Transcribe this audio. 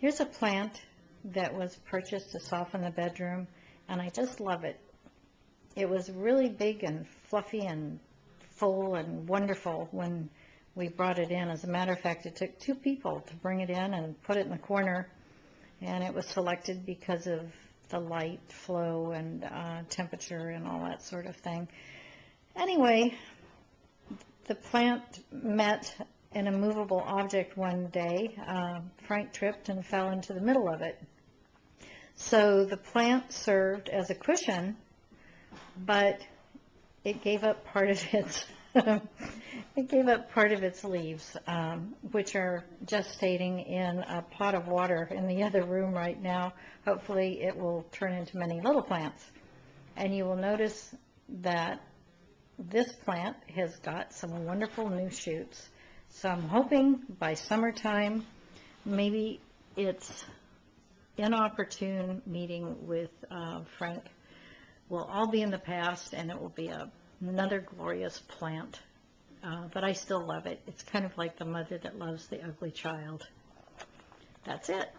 Here's a plant that was purchased to soften the bedroom, and I just love it. It was really big and fluffy and full and wonderful when we brought it in. As a matter of fact, it took 2 people to bring it in and put it in the corner, and it was selected because of the light flow and temperature and all that sort of thing. Anyway, the plant met an immovable object one day. Frank tripped and fell into the middle of it. So the plant served as a cushion, but it gave up part of its leaves, which are gestating in a pot of water in the other room right now. Hopefully it will turn into many little plants. And you will notice that this plant has got some wonderful new shoots. So I'm hoping by summertime, maybe its inopportune meeting with Frank will all be in the past, and it will be another glorious plant. But I still love it. It's kind of like the mother that loves the ugly child. That's it.